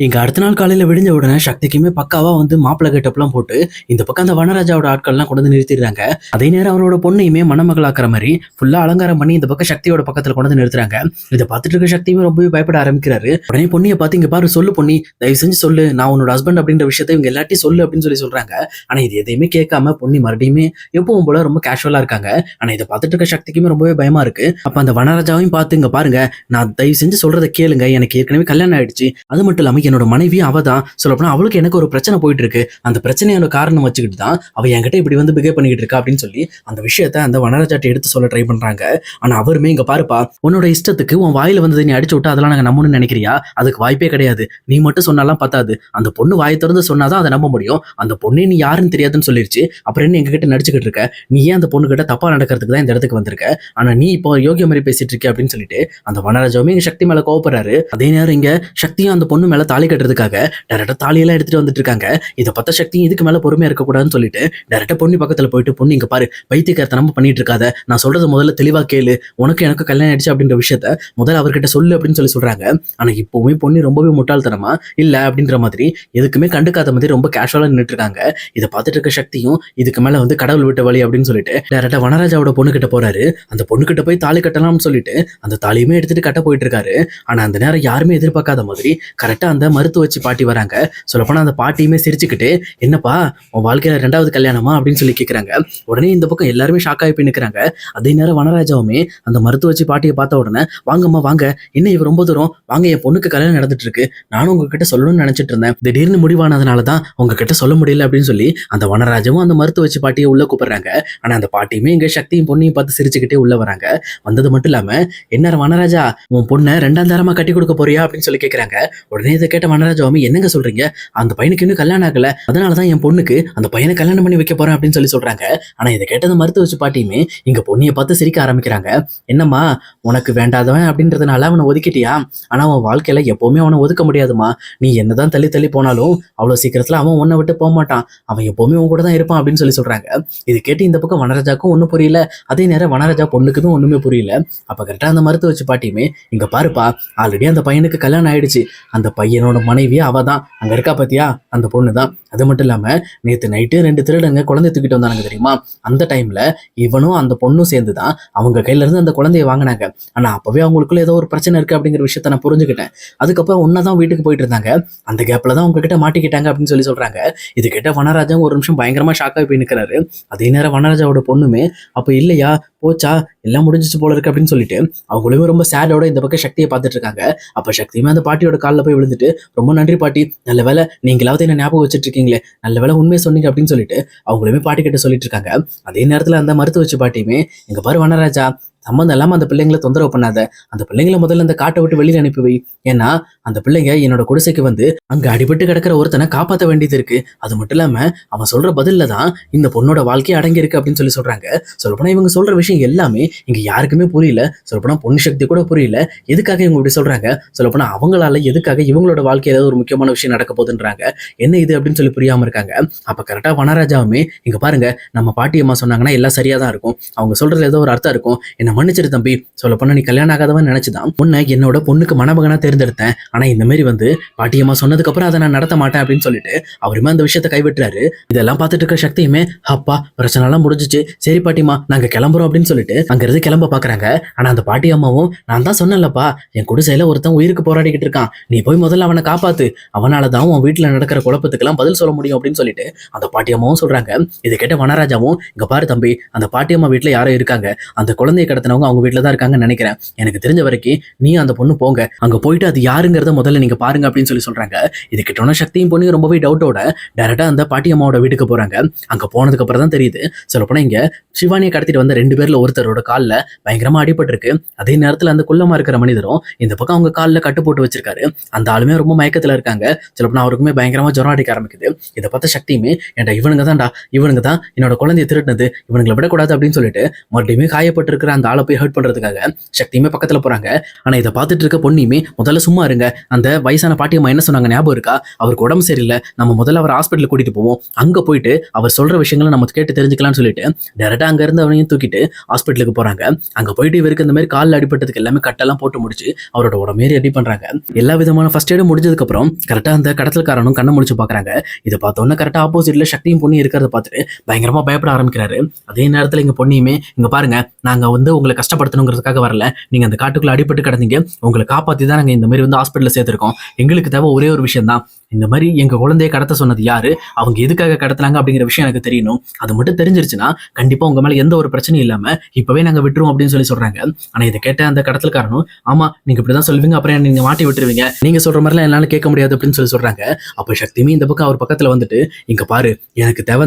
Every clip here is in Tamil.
இங்க அடுத்த நாள் காலையில விடிஞ்ச உடனே சக்திக்குமே பக்காவா வந்து மாப்பிள்ளை கெட்டப்லாம் போட்டு இந்த பக்கம் அந்த வனராஜாவோட ஆட்கள்லாம் கொண்டு வந்து நிறுத்திடுறாங்க. அதே நேரம் அவரோட பொண்ணையுமே மணமகளாக்குற மாதிரி ஃபுல்லா அலங்காரம் பண்ணி இந்த பக்கம் சக்தியோட பக்கத்துல கொண்டு வந்து நிறுத்துறாங்க. இதை பார்த்துட்டு இருக்க சக்தியுமே ரொம்பவே பயப்பட ஆரம்பிக்கிறாரு. உடனே பொண்ணியை பார்த்து இங்க பாரு சொல்லு பொண்ணி, தயவு செஞ்சு சொல்லு, நான் உன்னோட ஹஸ்பண்ட் அப்படின்ற விஷயத்தை இவங்க எல்லாத்தையும் சொல்லு அப்படின்னு சொல்றாங்க. ஆனா இது எதையுமே கேட்காம பொண்ணி மறுபடியுமே எப்பவும் போல ரொம்ப கேஷுவலா இருக்காங்க. ஆனா இதை பார்த்துட்டு இருக்க சக்திக்குமே ரொம்பவே பயமா இருக்கு. அப்ப அந்த வனராஜாவையும் பார்த்து இங்க பாருங்க, நான் தயவு செஞ்சு சொல்றதை கேளுங்க, எனக்கு ஏற்கனவே கல்யாணம் ஆயிடுச்சு, அது மட்டும் இல்லாம என்னோட மனைவி அவ தான், சொல்லப்போனா அவளுக்கு எனக்கு ஒரு பிரச்சனை போயிட்டு இருக்கு, அந்த பிரச்சனையோட காரணம் வச்சுக்கிட்டு தான் அவ என்கிட்ட இப்படி வந்து பிஹேவ் பண்ணிக்கிட்டு இருக்கா அப்படின்னு சொல்லி அந்த விஷயத்த அந்த வனராஜாட்ட எடுத்து சொல்ல ட்ரை பண்றாங்க. ஆனா அவருமே இங்க பாருப்பா, உன்னோட இஷ்டத்துக்கு உன் வாயில வந்ததை நீ அடிச்சு விட்டு அதெல்லாம் நாங்க நம்பணும்னு நினைக்கிறியா? அதுக்கு வாய்ப்பே கிடையாது. நீ மட்டும் சொன்னாலாம் பத்தாது, அந்த பொண்ணு வாயை திறந்து சொன்னாதான் அதை நம்ப முடியும். அந்த பொண்ணே நீ யாருன்னு தெரியாதுன்னு சொல்லிருச்சு, அப்புறம் என்ன எங்க கிட்ட நடிச்சுக்கிட்டு இருக்க? நீ ஏன் அந்த பொண்ணு கிட்ட தப்பா நடக்கிறதுக்கு தான் இந்த இடத்துக்கு வந்திருக்க, ஆனா நீ இப்போ யோகிய மாதிரி பேசிட்டு இருக்க அப்படின்னு சொல்லிட்டு அந்த வனராஜாவுமே இங்க சக்தி மேல கோவப்படுறாரு. அதே நேரம் இங்க சக்தியும் அந்த பொண்ணு மேல தாலி கட்டுறதுக்காக டைரக்டா தாலியெல்லாம் எடுத்துட்டு வந்துட்டு இருக்காங்க. இதை பார்த்தா சக்தி இதுக்கு மேல பொறுமையா இருக்கக்கூடாதுன்னு சொல்லிட்டு டைரக்டா பொண்ணு பக்கத்துல போயிட்டு, பொண்ணு இங்க பாரு, பைத்தியக்காரத்தனமா பண்ணிட்டு இருக்காத, நான் சொல்றது முதல்ல தெளிவா கேளு, உனக்கு எனக்கு கல்யாணம் ஆயிடுச்சு அப்படின்ற விஷயத்த முதல்ல அவர்கிட்ட சொல்லு அப்படின்னு சொல்றாங்க. ஆனா இப்பவுமே பொண்ணு ரொம்பவே முட்டாள்தனமா இல்ல அப்படின்ற மாதிரி எதுக்குமே கண்டுக்காத மாதிரி ரொம்ப கேஷுவலா நின்றுட்டு இருக்காங்க. இதை பார்த்துட்டு இருக்க சக்தியும் இதுக்கு மேல வந்து கடவுள் விட்ட வழி அப்படின்னு சொல்லிட்டு டைரக்டா வனராஜாவோட பொண்ணு கிட்ட போறாரு. அந்த பொண்ணு கிட்ட போய் தாலி கட்டலாம்னு சொல்லிட்டு அந்த தாலியுமே எடுத்துட்டு கட்ட போயிட்டு இருக்காரு. ஆனா அந்த நேரம் யாருமே எதிர்பார்க்காத மாதிரி கரெக்டா அந்த மருத்துவ வச்சு பாட்டி வராங்க. சொல்லப்போனா அந்த பாட்டியுமே சிரிச்சுக்கிட்டு, என்னப்பா உன் வாழ்க்கையில 2வது கல்யாணமா அப்படின்னு சொல்லி கேட்கறாங்க. உடனே இந்த பக்கம் எல்லாருமே ஷாக் ஆகி போய் நிற்கிறாங்க. அதே நேரம் வனராஜாவுமே அந்த மருத்துவ வச்சு பாட்டியை பார்த்த உடனே, வாங்கம்மா வாங்க, என்ன இவ ரொம்ப தூரம் வாங்க, என் பொண்ணுக்கு கல்யாணம் நடந்துட்டு இருக்கு, நானும் உங்ககிட்ட சொல்லணும்னு நினைச்சிட்டு இருந்தேன், திடீர்னு முடிவானதுனாலதான் உங்ககிட்ட சொல்ல முடியல அப்படின்னு சொல்லி அந்த வனராஜாவும் அந்த மருத்துவ வச்சு பாட்டியை உள்ள கூப்பிடுறாங்க. ஆனா அந்த பாட்டியுமே இங்க சக்தியும் பொண்ணையும் பார்த்து சிரிச்சுக்கிட்டே உள்ள வராங்க. வந்தது மட்டும் இல்லாம, என்ன வனராஜா உன் பொண்ணை 2ஆம் தரமா கட்டி கொடுக்க போறியா அப்படின்னு சொல்லி கேட்கறாங்க. உடனே இதை கேட்ட வனராஜாவுமே, என்னங்க சொல்றீங்க, அந்த பையனுக்கு இன்னும் கல்யாணம் ஆகல, அதனாலதான் என் பொண்ணுக்கு அந்த பையனை கல்யாணம் பண்ணி வைக்க போறேன் அப்படின்னு சொல்றாங்க. ஆனா இதை கேட்டது மருத்துவ வச்சு பாட்டியுமே இங்க பொண்ணியை பார்த்து சிரிக்க ஆரம்பிக்கிறாங்க. என்னம்மா, உனக்கு வேண்டாதவன் அப்படின்றதுனால அவனை ஒதுக்கிட்டியா? ஆனா அவன் வாழ்க்கையில எப்பவுமே அவனை ஒதுக்க முடியாதுமா, நீ என்னதான் தள்ளி தள்ளி போனாலும் அவ்வளவு சீக்கிரத்துல அவன் உன்னை விட்டு போக மாட்டான், அவன் எப்பவுமே உன் கூட தான் இருப்பான் அப்படின்னு சொல்றாங்க. இது கேட்டு இந்த பக்கம் வனராஜாக்கும் ஒன்றும் புரியல, அதே நேரம் வனராஜா பொண்ணுக்குமே ஒண்ணுமே புரியல. அப்ப கரெக்டா அந்த மருத்துவ வச்சு பாட்டியுமே, இங்க பாருப்பா, ஆல்ரெடி அந்த பையனுக்கு கல்யாணம் ஆயிடுச்சு, அந்த பையனோட மனைவியே அவ தான், அங்க இருக்கா பாத்தியா அந்த பொண்ணு தான். அது மட்டும் இல்லாம நேத்து நைட்டு 2 திருடங்க குழந்தை தூக்கிட்டு வந்தாங்க தெரியுமா, அந்த டைம்ல இவனும் அந்த பொண்ணும் சேர்ந்து தான் அவங்க கையில இருந்து அந்த குழந்தைய வாங்கினாங்க. ஆனா அப்பவே அவங்களுக்குள்ள ஏதோ ஒரு பிரச்சனை இருக்கு அப்படிங்கிற விஷயத்த நான் புரிஞ்சுக்கிட்டேன். அதுக்கப்புறம் ஒன்னாதான் வீட்டுக்கு போயிட்டு இருந்தாங்க, அந்த கேப்ல தான் உங்ககிட்ட மாட்டிக்கிட்டாங்க அப்படின்னு சொல்றாங்க. இது கிட்ட வனராஜா ஒரு நிமிஷம் பயங்கரமா ஷாக்காகி போய் நிற்கிறாரு. அதே நேரம் வனராஜாவோட பொண்ணுமே, அப்ப இல்லையா போச்சா எல்லாம் முடிஞ்சிச்சு போல இருக்கு அப்படின்னு சொல்லிட்டு அவங்களுமே ரொம்ப சேடோட இந்த பக்கம் சக்தியை பார்த்துட்டு இருக்காங்க. அப்ப சக்தியுமே அந்த பாட்டியோட காலில் போய் விழுந்துட்டு, ரொம்ப நன்றி பாட்டி, நல்ல வேலை நீங்களாவது என்ன ஞாபகம் வச்சுட்டு இருக்கீங்களே, நல்ல வேலை உண்மையை சொன்னீங்க அப்படின்னு சொல்லிட்டு அவங்களுமே பாட்டி கிட்ட சொல்லிட்டு இருக்காங்க. அதே நேரத்துல அந்த மருத்துவ வச்சு பாட்டியுமே, எங்க பாரு வனராஜா, சம்மந்தம் இல்லாம அந்த பிள்ளைங்களை தொந்தரவு பண்ணாத, அந்த பிள்ளைங்களை முதல்ல அந்த காட்டை விட்டு வெளியில அனுப்பி வை, ஏன்னா அந்த பிள்ளைங்க என்னோட குடிசைக்கு வந்து அங்க அடிபட்டு கிடக்கிற ஒருத்தனை காப்பாற்ற வேண்டியது இருக்கு, அது மட்டும் இல்லாம அவன் சொல்ற பதில்ல தான் இந்த பொண்ணோட வாழ்க்கையை அடங்கி இருக்கு அப்படின்னு சொல்றாங்க. சொல்லப்போனா இவங்க சொல்ற விஷயம் எல்லாமே இங்க யாருக்குமே புரியல. சொல்லப்போனா பொண்ணு சக்தி கூட புரியல எதுக்காக இவங்க இப்படி சொல்றாங்க. சொல்லப்போனா அவங்களால எதுக்காக இவங்களோட வாழ்க்கையில ஒரு முக்கியமான விஷயம் நடக்க போகுதுன்றாங்க, என்ன இது அப்படின்னு சொல்லி புரியாம இருக்காங்க. அப்ப கரெக்டா வனராஜாவுமே, இங்க பாருங்க, நம்ம பாட்டி அம்மா சொன்னாங்கன்னா எல்லாம் சரியா தான் இருக்கும், அவங்க சொல்றதுல ஏதோ ஒரு அர்த்தம் இருக்கும், என்ன மன்னிச்சிரு தம்பி, சொல்ல போனா நீ கல்யாணம் ஆகாதவன் நினைச்சுதான் உன்னை என்னோட பொண்ணுக்கு மணமகனா தேர்ந்தெடுத்தேன், ஆனா இந்த மாதிரி வந்து பாட்டியம்மா சொன்னதுக்கு அப்புறம் அதை நான் நடத்த மாட்டேன் அப்படின்னு சொல்லிட்டு அவருமே அந்த விஷயத்தை கைவிட்டுறாரு. இதெல்லாம் பார்த்துட்டு இருக்க சக்தியுமே, அப்பா பிரச்சனை எல்லாம் முடிஞ்சிச்சு, சரி பாட்டிமா நாங்க கிளம்புறோம் அப்படின்னு சொல்லிட்டு அங்க இருந்து கிளம்ப பாக்குறாங்க. ஆனா அந்த பாட்டி அம்மாவும், நான் தான் சொன்னேன்லப்பா, என் குடிசையில ஒருத்தன் உயிருக்கு போராடிக்கிட்டு இருக்கான், நீ போய் முதல்ல அவனை காப்பாத்து, அவனாலதான் உன் வீட்டுல நடக்கிற குழப்பத்துக்கெல்லாம் பதில் சொல்ல முடியும் அப்படின்னு சொல்லிட்டு அந்த பாட்டி அம்மாவும் சொல்றாங்க. இதை கேட்ட வனராஜாவும், இங்க பாரு தம்பி, அந்த பாட்டி அம்மா வீட்டுல யாரோ இருக்காங்க, அந்த குழந்தைய கடத்தினவங்க அவங்க வீட்டுல தான் இருக்காங்கன்னு நினைக்கிறேன், எனக்கு தெரிஞ்ச வரைக்கும் நீ அந்த பொண்ணு போங்க, அங்க போயிட்டு அது யாருங்கிறத முதல்ல நீங்க பாருங்க அப்படின்னு சொல்றாங்க. இது கிட்டோன சக்தியும் பொண்ணு ரொம்பவே டவுட்டோட டைரக்டா அந்த பாட்டி அம்மாவோட வீட்டுக்கு போறாங்க. அங்க போனதுக்கு அப்புறம் தான் தெரியுது, சொல்லப்போனா இங்க சிவானியை கடத்திட்டு வந்த 2 பேர்ல ஒருத்தரோட கால்ல பயங்கரமா அடிபட்டு இருக்கு. அதே நேரத்துல அந்த குள்ளமா இருக்கிற மனிதரும் இந்த பக்கம் அவங்க காலில் கட்டு போட்டு வச்சிருக்காரு. அந்த ஆளுமே ரொம்ப மயக்கத்துல இருக்காங்க. சொல்லப்போனா அவருக்குமே பயங்கரமா ஜுரம் அடிக்க ஆரம்பிக்குது. இதை பார்த்த சக்தியுமே, இவனுங்க தான் என்னோட குழந்தைய திருடினது, இவனுங்களை விடக்கூடாது அப்படின்னு சொல்லிட்டு மறுபடியுமே காயப்பட்டு இருக்கிற அந்த ஆளை போய் ஹர்ட் பண்றதுக்காக சக்தியுமே பக்கத்துல போறாங்க. ஆனா இதை பார்த்துட்டு இருக்க பொண்ணியுமே முதல்ல சும்மா இருங்க, அந்த வயசான பாட்டியம்மா என்ன சொன்னாங்க ஞாபகம் இருக்கா, அவருக்கு உடம்பு சரியில்லை, நம்ம முதல்ல அவர் ஹாஸ்பிட்டல் கூட்டிட்டு போவோம், அங்க போயிட்டு அவர் சொல்ற விஷயங்களை நம்ம கேட்டு தெரிஞ்சுக்கலாம்னு சொல்லிட்டு டேரக்டா அங்க இருந்து அவனையும் தூக்கிட்டு ஹாஸ்பிட்டலுக்கு போறாங்க. அங்க போயிட்டு இவருக்கு இந்த மாதிரி காலில் அடிபட்டதுக்கு எல்லாமே கட்டெல்லாம் போட்டு முடிச்சு அவரோட உடம்பே ரெடி பண்றாங்க. எல்லா விதமான ஃபர்ஸ்ட் எய்டும் முடிஞ்சதுக்கு அப்புறம் கரெக்டா அந்த கடத்தல்காரனும் கண்ணை முடிச்சு பாக்குறாங்க. இதை பார்த்தோன்னா கரெக்டா ஆப்போசிட்ல சக்தியும் பொண்ணு இருக்கிறத பார்த்துட்டு பயங்கரமா பயப்பட ஆரம்பிக்கிறாரு. அதே நேரத்துல இங்க பொண்ணியுமே இங்க பாருங்க, நாங்க வந்து உங்களை கஷ்டப்படுத்தணுங்கிறதுக்காக வரல, நீங்க அந்த காட்டுக்குள்ள அடிபட்டு கிடந்தீங்க, உங்களை காப்பாத்தி தான் நாங்க இந்த மாதிரி வந்து ஹாஸ்பிட்டல்ல சேர்த்திருக்கோம், எங்களுக்கு தேவை ஒரே ஒரு விஷயம் தான், இந்த மாதிரி எங்க குழந்தைய கடத்த சொன்னது யாரு, அவங்க எதுக்காக கடத்துனாங்க அப்படிங்கிற விஷயம் எனக்கு தெரியணும், அது மட்டும் தெரிஞ்சிருச்சுன்னா கண்டிப்பா உங்க மேல எந்த ஒரு பிரச்சனையும் இல்லாம இப்பவே நாங்க விட்டுருவோம் அப்படின்னு சொல்றாங்க. ஆனா இதை கேட்ட அந்த கடத்தல்காரனும் ஆமா நீங்க இப்படிதான் சொல்லுவீங்க, அப்புறம் நீங்க மாட்டி விட்டுருவீங்க, நீங்க சொல்ற மாதிரிலாம் என்னால கேட்க முடியாது அப்படின்னு சொல்றாங்க. அப்ப சக்தியுமே இந்த பக்கம் அவர் பக்கத்துல வந்துட்டு இங்க பாரு, எனக்கு தேவை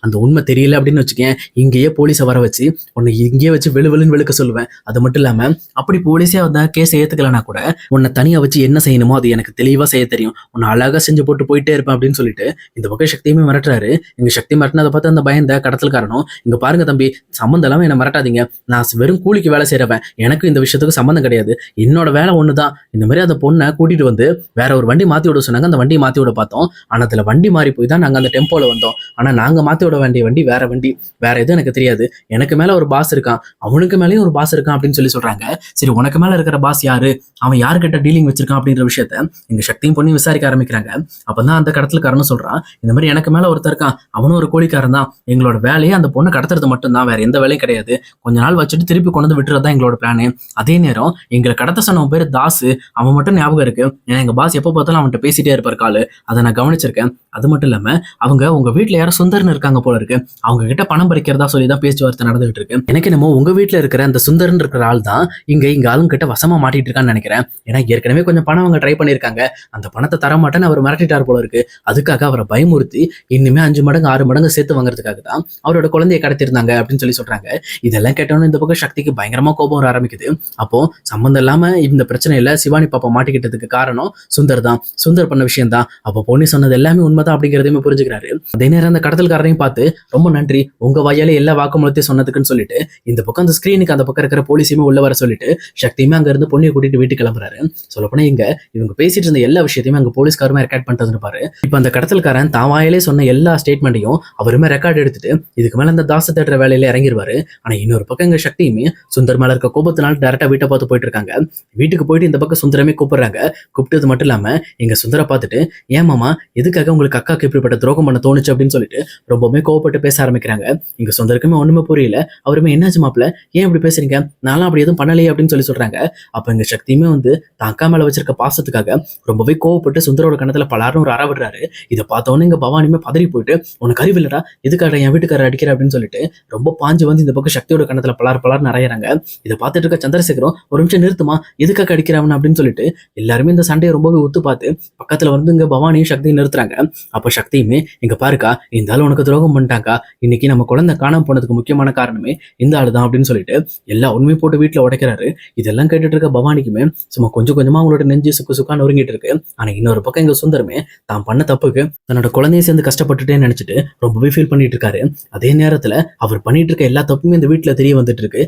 அந்த உண்மை தெரியல அப்படின்னு வச்சுக்கேன், இங்கேயே போலீஸை வர வச்சு உன்னை இங்கேயே வச்சு வெளுவெளுன்னு வெளுக்க சொல்லுவேன், அது மட்டும் இல்லாம அப்படி போலீஸே வந்தா கேஸை ஏத்துக்கலனா கூட உன்னை தனியா வச்சு என்ன செய்யணுமோ அது எனக்கு தெளிவா செய்ய தெரியும், உன்னை அழகா செஞ்சு போட்டு போயிட்டே இருப்பேன் அப்படின்னு சொல்லிட்டு இந்த பக்கம் சக்தியுமே மிரட்டுறாரு. இங்க சக்தி மிரட்டினதை பார்த்து அந்த பயந்த கடத்தல்காரனும் இங்க பாருங்க தம்பி, சம்மந்தம் இல்லாம என்ன மிரட்டாதீங்க, நான் வெறும் கூலிக்கு வேலை செய்யறவன், எனக்கு இந்த விஷயத்துக்கு சம்மந்தம் கிடையாது, என்னோட வேலை ஒண்ணுதான், இந்த மாதிரி அந்த பொண்ணை கூட்டிட்டு வந்து வேற ஒரு வண்டி மாத்தி விட சொன்னாங்க, அந்த வண்டி மாத்தி விட பார்த்தோம், ஆனா அதுல வண்டி மாறி போய் தான் நாங்க அந்த டெம்போல வந்தோம், ஆனா நாங்க மாத்தி விட வேண்டிய வண்டி வேற எதுவும் எனக்கு தெரியாது, எனக்கு மேல ஒரு பாஸ் இருக்கான், அவனுக்கு மேலேயும் ஒரு பாஸ் இருக்கான் அப்படின்னு சொல்றாங்க. சரி உனக்கு மேல இருக்கிற பாஸ் யாரு, அவன் யாருக்கிட்ட டீலிங் வச்சிருக்கான் அப்படின்ற விஷயத்த இங்க சக்தியும் பொண்ணு விசாரிக்க ஆரம்பிக்கிறாங்க. அப்பதான் அந்த கடத்தல்காரனும் சொல்றான், இந்த மாதிரி எனக்கு மேல ஒருத்தர் இருக்கான், அவனும் ஒரு கோழிக்காரன் தான், எங்களோட வேலையே அந்த பொண்ணை கடத்துறது மட்டும்தான், வேற எந்த வேலையும் கிடையாது, கொஞ்ச நாள் வச்சுட்டு திருப்பி கொண்டு வந்து விட்டுறதுதான் எங்களோட பிளானு, அதே நேரம் எங்களை கடத்த சொன்னவன் பேரு தாசு, அவன் மட்டும் ஞாபகம் இருக்கு, ஏன்னா எங்க பாஸ் எப்போ பார்த்தாலும் அவன்கிட்ட பேசிட்டே இருப்பார் காலு, அதை நான் கவனிச்சிருக்கேன், அது மட்டும் இல்லாம அவங்க உங்க வீட்டுல யாரும் சுந்தர்னு இருக்காங்க போல இருக்கு, அவங்க கிட்ட பணம் பறிக்கிறதா சொல்லி தான் பேச்சுவார்த்தை நடந்துகிட்டு இருக்கு, எனக்கு என்னமோ உங்க வீட்டுல இருக்கிற அந்த சுந்தர்னு இருக்கிற ஆள் தான் இங்க ஆளுங்க கிட்ட வசமா மாட்டிட்டு இருக்கான்னு நினைக்கிறேன், ஏன்னா ஏற்கனவே கொஞ்சம் பணம் அவங்க ட்ரை பண்ணிருக்காங்க, அந்த பணத்தை தர மாட்டேன்னு அவர் மிரட்டிட்டார் போல இருக்கு, அதுக்காக அவரை பயமுறுத்தி இன்னுமே 5 மடங்கு 6 மடங்கு சேர்த்து வாங்குறதுக்காக தான் அவரோட குழந்தையை கடத்திருந்தாங்க அப்படின்னு சொல்றாங்க. இதெல்லாம் கேட்டோன்னு இந்த பக்கம் சக்திக்கு பயங்கரமா கோபம் வர ஆரம்பிக்குது. அப்போ சம்பந்தம் இல்லாம இந்த பிரச்சனையில சிவானி பாப்பா மாட்டிக்கிட்டதுக்கு காரணம் சுந்தர் தான், சுந்தர் பண்ண விஷயம் தான், அப்போ பொண்ணு சொன்னது எல்லாமே உண்மைதான் அப்படிங்கிறதையுமே புரிஞ்சுக்கிறாரு. அதே நேரம் அந்த கடத்தல்காரனையும் பார்த்து ரொம்ப நன்றி உங்க வாயாலே எல்லா வாக்குமூலத்தையும் சொன்னதுக்குன்னு சொல்லிட்டு இந்த பக்கம் அந்த ஸ்கிரீனுக்கு அந்த பக்கம் இருக்கிற போலீஸையுமே உள்ள வர சொல்லிட்டு சக்தியுமே அங்க இருந்து பொண்ணையை கூட்டிட்டு வீட்டுக்கு கிளம்புறாரு. சொல்லப்போனா இவங்க பேசிட்டு இருந்த எல்லா விஷயத்தையுமே அங்க போலீஸ்காரமே ரெக்கார்ட் பண்ணிட்டு இருப்பாரு. இப்ப அந்த கடத்தல்காரன் தான் வாயிலே சொன்ன எல்லா ஸ்டேட்மெண்ட்டையும் அவருமே ரெக்கார்ட் எடுத்துட்டு இதுக்கு மேல அந்த தாச தேடுற வேலையில இறங்கிடுவாரு. ஆனா இன்னொரு பக்கம் இங்க சக்தியுமே சுந்தர் மேல இருக்க கோபத்தினால டேரக்டா வீட்டை பார்த்து போயிட்டு இருக்காங்க. வீட்டுக்கு போயிட்டு இந்த பக்கம் சுந்தரமே கூப்பிடுறாங்க. கூப்பிட்டது மட்டும் இல்லாம எங்க சுந்தர பார்த்துட்டு ஏன் மாமா எதுக்காக உங்களுக்கு அக்காக்கு இப்படிப்பட்ட துரோகம் பண்ண தோணுச்சு அப்படின்னு சொல்லிட்டு ரொம்பவுமே கோவப்பட்டு பேச ஆரம்பிக்கிறாங்க. இங்க சுந்தருக்குமே ஒண்ணுமே புரியல. அவருமே என்னாச்சு மாப்பிள்ள, ஏன் இப்படி பேசுறீங்க, நான்லாம் அப்படி எதுவும் பண்ணலையே அப்படின்னு சொல்றாங்க. அப்ப எங்க சக்தியுமே வந்து தான் அக்கா மேல வச்சிருக்க பாசத்துக்காக ரொம்பவே கோவப்பட்டு சுந்தரோட கணத்துல பலாரும் ஒரு அற விடுறாரு. இதை பார்த்தோன்னே இங்க பவானியுமே பதறி போயிட்டு உனக்கு அறிவில்லடா, எதுக்காக என் வீட்டுக்காரர் அடிக்கிற அப்படின்னு சொல்லிட்டு ரொம்ப பாஞ்சு வந்து இந்த பக்கம் சக்தியோட கணத்துல பலார்னு அறையிறாங்க. இதை பார்த்துட்டு இருக்க சந்திரசேகரும் ஒரு நிமிஷம் நிறுத்துமா, எதுக்காக அடிக்கிறவன் அப்படின்னு சொல்லிட்டு எல்லாருமே இந்த சண்டையை ரொம்பவே ஒத்து பார்த்து பக்கத்துல வந்து இங்க பவானியும் சக்தியும் நிறுத்துறாங்க. அப்ப சக்தியுமே இங்க பாருக்கா, இந்த ஆள் உனக்கு துரோகம் பண்ணிட்டாக்கா, இன்னைக்கு நம்ம குழந்தை காணாம போனதுக்கு முக்கியமான காரணமே இந்த ஆளு தான் அப்படின்னு சொல்லிட்டு எல்லா உண்மையை போட்டு வீட்டுல உடைக்கிறாரு. இதெல்லாம் கேட்டுட்டு இருக்க பவானிக்குமே சும்மா கொஞ்சம் கொஞ்சமா அவங்களோட நெஞ்சு சுக்கா நொறுங்கிட்டு இருக்கு. ஆனா இன்னொரு பக்கம் எங்க சுந்தரமே தான் பண்ண தப்புக்கு தன்னோட குழந்தைய சேர்ந்து கஷ்டப்பட்டுட்டே நினைச்சிட்டு ரொம்பவே ஃபீல் பண்ணிட்டு இருக்காரு. அதே நேரத்துல அவர் பண்ணிட்டு இருக்க எல்லா தப்புமே இந்த வீட்டுல தெரிய வந்துட்டு இருக்கு.